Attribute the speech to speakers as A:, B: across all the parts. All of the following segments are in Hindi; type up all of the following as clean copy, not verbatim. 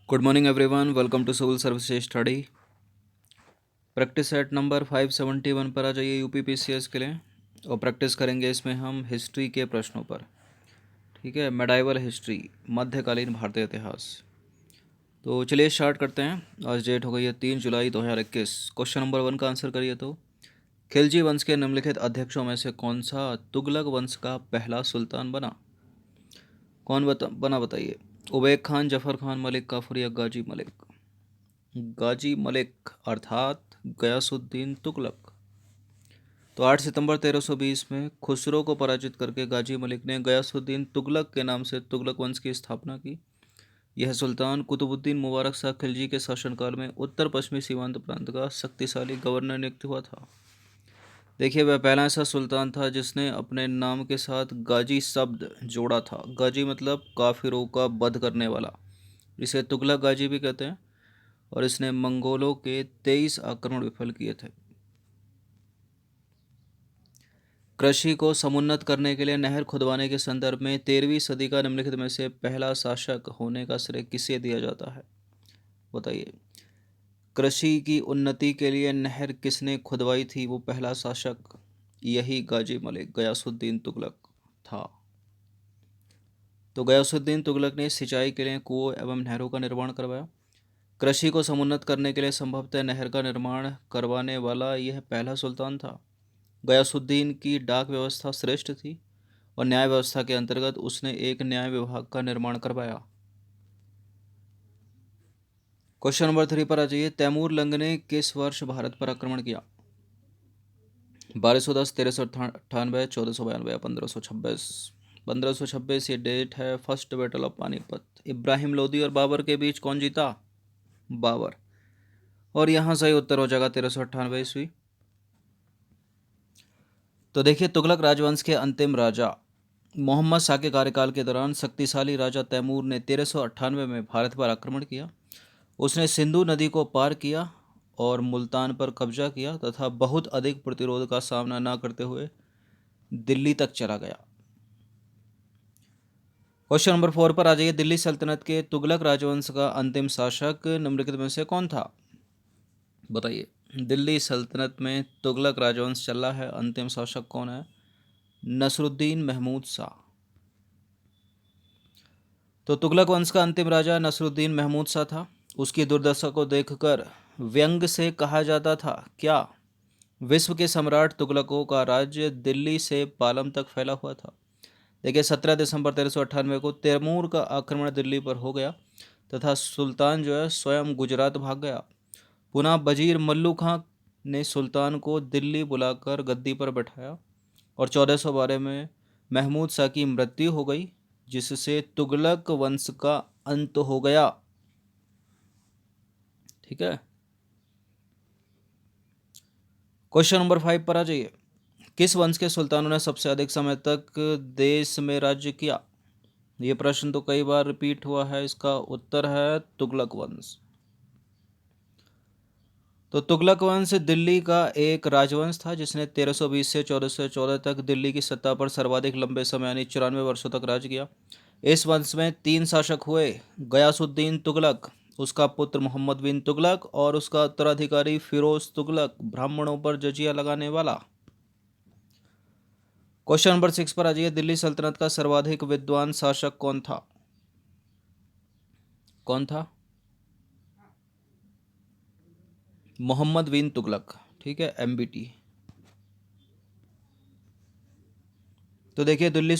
A: Good morning everyone, welcome to civil services study. Practice set number 571 पर आ जाइए यूपीपीसीएस के लिए। और प्रैक्टिस करेंगे इसमें हम हिस्ट्री के प्रश्नों पर। ठीक है, मेडाइवल हिस्ट्री, मध्यकालीन भारतीय इतिहास। तो चलिए स्टार्ट करते हैं। आज डेट हो गई है 3 जुलाई 2021। क्वेश्चन नंबर 1 का आंसर करिए। तो खिलजी वंश के निम्नलिखित अध्यक्षों में से कौन सा तुगलक वंश का पहला सुल्तान बना? बना बताइए। उबैद खान, जफर खान, मलिक काफूर या गाजी मलिक? गाजी मलिक अर्थात गयासुद्दीन तुगलक। तो 8 सितंबर 1320 में खुसरो को पराजित करके गाजी मलिक ने गयासुद्दीन तुगलक के नाम से तुगलक वंश की स्थापना की। यह सुल्तान कुतुबुद्दीन मुबारक शाह खिलजी के शासनकाल में उत्तर पश्चिमी सीमांत प्रांत का शक्तिशाली गवर्नर नियुक्त हुआ था। देखिए, वह पहला ऐसा सुल्तान था जिसने अपने नाम के साथ गाजी शब्द जोड़ा था। गाजी मतलब काफिरों का वध करने वाला, इसे तुगलक गाजी भी कहते हैं। और इसने मंगोलों के 23 आक्रमण विफल किए थे। कृषि को समुन्नत करने के लिए नहर खुदवाने के संदर्भ में 13वीं सदी का निम्नलिखित में से पहला शासक होने का श्रेय किसे दिया जाता है? बताइए। कृषि की उन्नति के लिए नहर किसने खुदवाई थी? वो पहला शासक यही गाजी मलिक गयासुद्दीन तुगलक था। तो गयासुद्दीन तुगलक ने सिंचाई के लिए कुओं एवं नहरों का निर्माण करवाया। कृषि को समुन्नत करने के लिए संभवतः नहर का निर्माण करवाने वाला यह पहला सुल्तान था। गयासुद्दीन की डाक व्यवस्था श्रेष्ठ थी और न्याय व्यवस्था के अंतर्गत उसने एक न्याय विभाग का निर्माण करवाया। क्वेश्चन नंबर 3 पर आ जाइए। तैमूर लंग ने किस वर्ष भारत पर आक्रमण किया? 1210, 1398, 1492 या 1526? 1526 ये डेट है। First battle of Panipat. Ibrahim Lodi और बाबर के बीच कौन जीता? बाबर। और यहाँ सही उत्तर हो जाएगा 1398 ईस्वी। तो देखिए, तुगलक राजवंश के अंतिम राजा मोहम्मद शाह के कार्यकाल के दौरान शक्तिशाली राजा तैमूर ने 1398 में भारत पर आक्रमण किया। उसने सिंधु नदी को पार किया और मुल्तान पर कब्जा किया तथा बहुत अधिक प्रतिरोध का सामना न करते हुए दिल्ली तक चला गया। क्वेश्चन नंबर 4 पर आ जाइए। दिल्ली सल्तनत के तुगलक राजवंश का अंतिम शासक निम्नलिखित में से कौन था? बताइए। दिल्ली सल्तनत में तुगलक राजवंश चल रहा है, अंतिम शासक कौन है? नसरुद्दीन महमूद शाह। तो तुगलक वंश का अंतिम राजा नसरुद्दीन महमूद शाह था। उसकी दुर्दशा को देखकर व्यंग से कहा जाता था क्या? विश्व के सम्राट तुगलकों का राज्य दिल्ली से पालम तक फैला हुआ था। देखिए, 17 दिसंबर 1398 को तैमूर का आक्रमण दिल्ली पर हो गया तथा सुल्तान जो है स्वयं गुजरात भाग गया। पुनः वजीर मल्लू खां ने सुल्तान को दिल्ली बुलाकर गद्दी पर बैठाया और 1412 में महमूद शाह की मृत्यु हो गई, जिससे तुगलक वंश का अंत हो गया। ठीक है। क्वेश्चन नंबर 5 पर आ जाइए। किस वंश के सुल्तानों ने सबसे अधिक समय तक देश में राज्य किया? ये प्रश्न तो कई बार रिपीट हुआ है। इसका उत्तर है तुगलक वंश। तो तुगलक वंश दिल्ली का एक राजवंश था जिसने 1320 से 1414 तक दिल्ली की सत्ता पर सर्वाधिक लंबे समय यानी 94 वर्षों तक राज किया। इस वंश में 3 शासक हुए। गयासुद्दीन तुगलक, उसका पुत्र मोहम्मद बिन तुगलक और उसका उत्तराधिकारी फिरोज तुगलक, ब्राह्मणों पर जजिया लगाने वाला। क्वेश्चन नंबर 6 पर आ जाइए। दिल्ली सल्तनत का सर्वाधिक विद्वान शासक कौन था? कौन था? मोहम्मद बिन तुगलक। ठीक है, MBT। तो देखिए, दिल्ली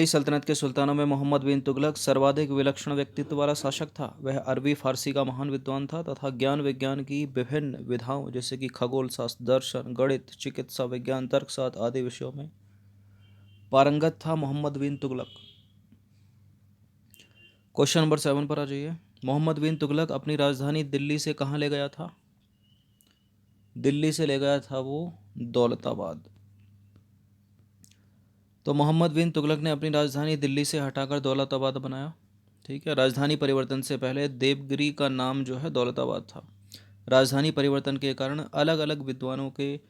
A: सल्तनत के सुल्तानों में मोहम्मद बिन तुगलक सर्वाधिक विलक्षण व्यक्तित्व वाला शासक था। वह अरबी फारसी का महान विद्वान था तथा ज्ञान विज्ञान की विभिन्न विधाओं जैसे कि खगोल शास्त्र, दर्शन, गणित, चिकित्सा विज्ञान, तर्कशास्त्र आदि विषयों में पारंगत था मोहम्मद बिन तुगलक। क्वेश्चन नंबर 7 पर आ जाइए। मोहम्मद बिन तुगलक अपनी राजधानी दिल्ली से कहाँ ले गया था? दिल्ली से ले गया था वो दौलताबाद। तो मोहम्मद बिन तुगलक ने अपनी राजधानी दिल्ली से हटाकर दौलताबाद बनाया। ठीक है। राजधानी परिवर्तन से पहले देवगिरी का नाम जो है दौलताबाद था। राजधानी परिवर्तन के कारण अलग अलग विद्वानों के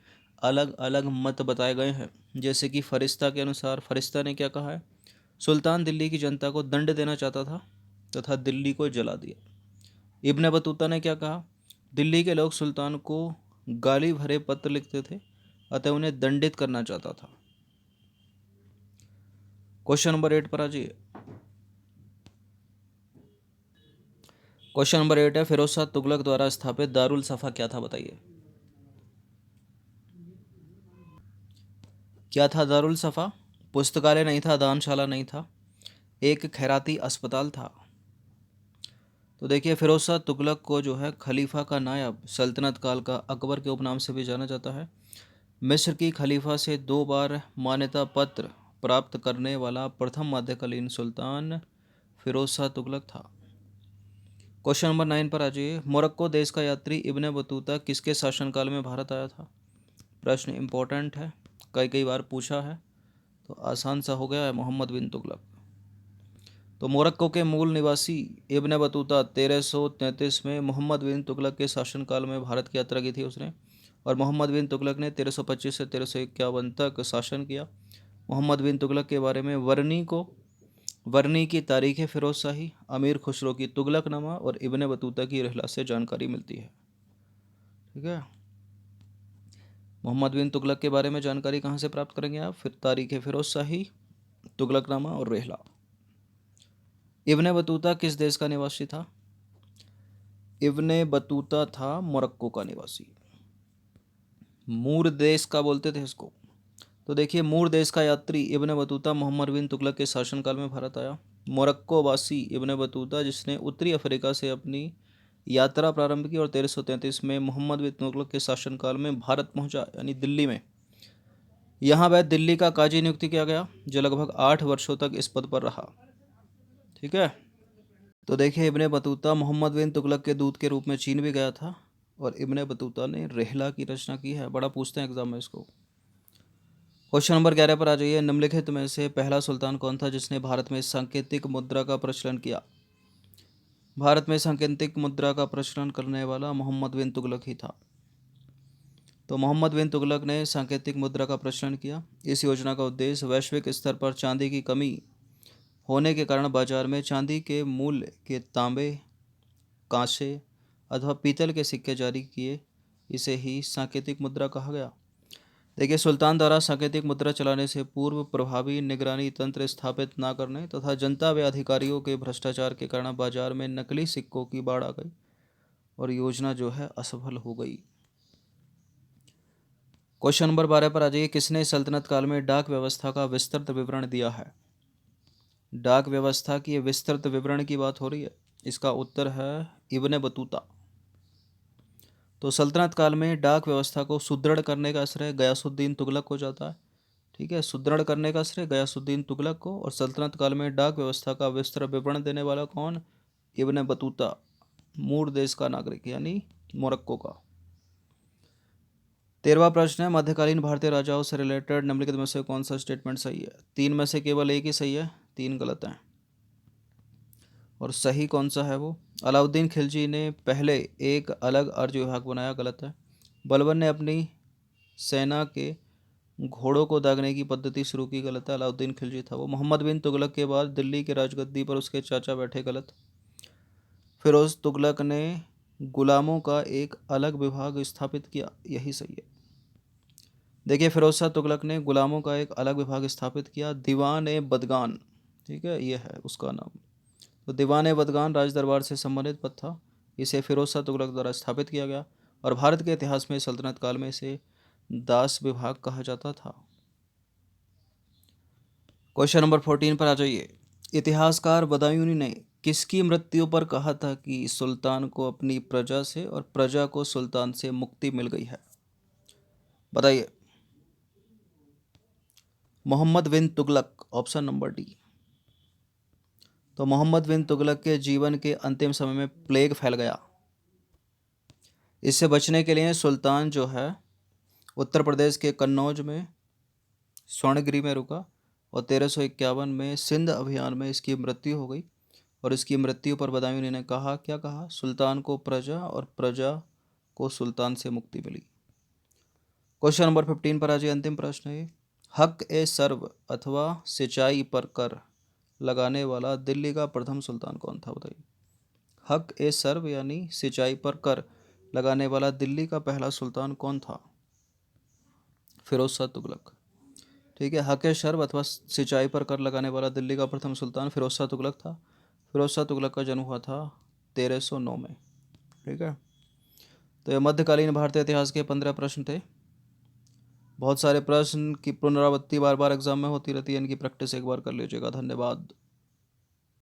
A: अलग अलग मत बताए गए हैं। जैसे कि फरिश्ता के अनुसार, फरिश्ता ने क्या कहा है? सुल्तान दिल्ली की जनता को दंड देना चाहता था तथा दिल्ली को जला दिया। इब्न बतूता ने क्या कहा? दिल्ली के लोग सुल्तान को गाली भरे पत्र लिखते थे, अतः उन्हें दंडित करना चाहता था। क्वेश्चन नंबर 8 पर आ जाइए। क्वेश्चन नंबर 8 है, फिरोज शाह तुगलक द्वारा स्थापित दारुल सफा क्या था? बताइए क्या था दारुल सफा? पुस्तकालय नहीं था, दानशाला नहीं था, एक खैराती अस्पताल था। तो देखिए, फिरोज शाह तुगलक को जो है खलीफा का नायब, सल्तनत काल का अकबर के उपनाम से भी जाना जाता है। मिस्र की खलीफा से 2 बार मान्यता पत्र प्राप्त करने वाला प्रथम मध्यकालीन सुल्तान फिरोज शाह तुगलक था। क्वेश्चन नंबर 9 पर आ जाइए। मोरक्को देश का यात्री इब्न बतूता किसके शासनकाल में भारत आया था? प्रश्न इंपॉर्टेंट है, कई कई बार पूछा है, तो आसान सा हो गया है, मोहम्मद बिन तुगलक। तो मोरक्को के मूल निवासी इब्न बतूता 1333 में मोहम्मद बिन तुगलक के शासनकाल में भारत की यात्रा की थी उसने, और मोहम्मद बिन तुगलक ने 1325 से 1351 तक शासन किया। मोहम्मद बिन तुगलक के बारे में वर्नी की तारीख फिरोज शाही, अमीर खुसरो की तुगलकनामा और इब्न बतूता की रिहला से जानकारी मिलती है। ठीक है, मोहम्मद बिन तुगलक के बारे में जानकारी कहाँ से प्राप्त करेंगे आप? फिर तारीख फिरोज शाही, तुगलकनामा और रिहला। इब्न बतूता किस देश का निवासी था? इब्न बतूता था मोरक्को का निवासी। मूर देश का बोलते थे इसको। तो देखिए, मूर देश का यात्री इब्न बतूता मोहम्मद बिन तुगलक के शासनकाल में भारत आया। मोरक्को वासी इब्न बतूता, जिसने उत्तरी अफ्रीका से अपनी यात्रा प्रारंभ की और 1333 में मोहम्मद बिन तुगलक के शासनकाल में भारत पहुंचा, यानी दिल्ली में। यहाँ वह दिल्ली का काजी नियुक्त किया गया, जो लगभग 8 वर्षों तक इस पद पर रहा। ठीक है, तो देखिए, इब्ने बतूता मोहम्मद बिन तुगलक के दूत के रूप में चीन भी गया था, और इब्ने बतूता ने रिहला की रचना की है। बड़ा पूछते हैं एग्जाम में इसको। क्वेश्चन नंबर 11 पर आ जाइए। निम्नलिखित में से पहला सुल्तान कौन था जिसने भारत में सांकेतिक मुद्रा का प्रचलन किया? भारत में सांकेतिक मुद्रा का प्रचलन करने वाला मोहम्मद बिन तुगलक ही था। तो मोहम्मद बिन तुगलक ने सांकेतिक मुद्रा का प्रचलन किया। इस योजना का उद्देश्य वैश्विक स्तर पर चांदी की कमी होने के कारण बाजार में चांदी के मूल्य के तांबे, कांसे अथवा पीतल के सिक्के जारी किए, इसे ही सांकेतिक मुद्रा कहा गया। देखिए, सुल्तान द्वारा सांकेतिक मुद्रा चलाने से पूर्व प्रभावी निगरानी तंत्र स्थापित न करने तथा जनता व अधिकारियों के भ्रष्टाचार के कारण बाजार में नकली सिक्कों की बाढ़ आ गई और योजना जो है असफल हो गई। क्वेश्चन नंबर 12 पर आ जाइए। किसने सल्तनत काल में डाक व्यवस्था का विस्तृत विवरण दिया है? डाक व्यवस्था की विस्तृत विवरण की बात हो रही है, इसका उत्तर है इब्ने बतूता। तो सल्तनत काल में डाक व्यवस्था को सुदृढ़ करने का श्रेय गयासुद्दीन तुगलक को जाता है। ठीक है, सुदृढ़ करने का श्रेय गयासुद्दीन तुगलक को, और सल्तनत काल में डाक व्यवस्था का विस्तृत विवरण देने वाला कौन? इब्न बतूता, मूर देश का नागरिक, यानी मोरक्को का। 13वां प्रश्न है, मध्यकालीन भारतीय राजाओं से रिलेटेड निम्नलिखित में से कौन सा स्टेटमेंट सही है? 3 में से केवल एक ही सही है, 3 गलत हैं। और सही कौन सा है वो? अलाउद्दीन खिलजी ने पहले एक अलग अर्ज विभाग बनाया, गलत है। बलबन ने अपनी सेना के घोड़ों को दागने की पद्धति शुरू की, गलत है। अलाउद्दीन खिलजी था वो। मोहम्मद बिन तुगलक के बाद दिल्ली के राजगद्दी पर उसके चाचा बैठे, गलत। फिरोज तुगलक ने गुलामों का एक अलग विभाग स्थापित किया, यही सही है। देखिए, फिरोज शाह तुगलक ने गुलामों का एक अलग विभाग स्थापित किया, दीवान ए बदगान। ठीक है, ये है उसका नाम। तो दीवान ए बदगान राज दरबार से संबंधित पद था, इसे फिरोज शाह तुगलक द्वारा स्थापित किया गया, और भारत के इतिहास में सल्तनत काल में इसे दास विभाग कहा जाता था। क्वेश्चन नंबर 14 पर आ जाइए। इतिहासकार बदायूनी ने किसकी मृत्यु पर कहा था कि सुल्तान को अपनी प्रजा से और प्रजा को सुल्तान से मुक्ति मिल गई है? बताइए। मोहम्मद बिन तुगलक, ऑप्शन नंबर डी। तो मोहम्मद बिन तुगलक के जीवन के अंतिम समय में प्लेग फैल गया। इससे बचने के लिए सुल्तान जो है उत्तर प्रदेश के कन्नौज में स्वर्णगिरी में रुका, और 1351 में सिंध अभियान में इसकी मृत्यु हो गई। और इसकी मृत्यु पर बदायूं ने कहा, क्या कहा? सुल्तान को प्रजा और प्रजा को सुल्तान से मुक्ति मिली। क्वेश्चन नंबर 15 पर आज अंतिम प्रश्न है, हक ए सर्व अथवा सिंचाई पर कर लगाने वाला दिल्ली का प्रथम सुल्तान कौन था? बताइए। हक ए सर्व यानी सिंचाई पर कर लगाने वाला दिल्ली का पहला सुल्तान कौन था? फिरोज शाह तुगलक। ठीक है, हक ए शर्ब अथवा सिंचाई पर कर लगाने वाला दिल्ली का प्रथम सुल्तान फिरोज शाह तुगलक था। फिरोज शाह तुगलक का जन्म हुआ था 1309 में। ठीक है, तो ये मध्यकालीन भारतीय इतिहास के 15 प्रश्न थे। बहुत सारे प्रश्न की पुनरावृत्ति बार बार एग्जाम में होती रहती है, इनकी प्रैक्टिस एक बार कर लीजिएगा। धन्यवाद।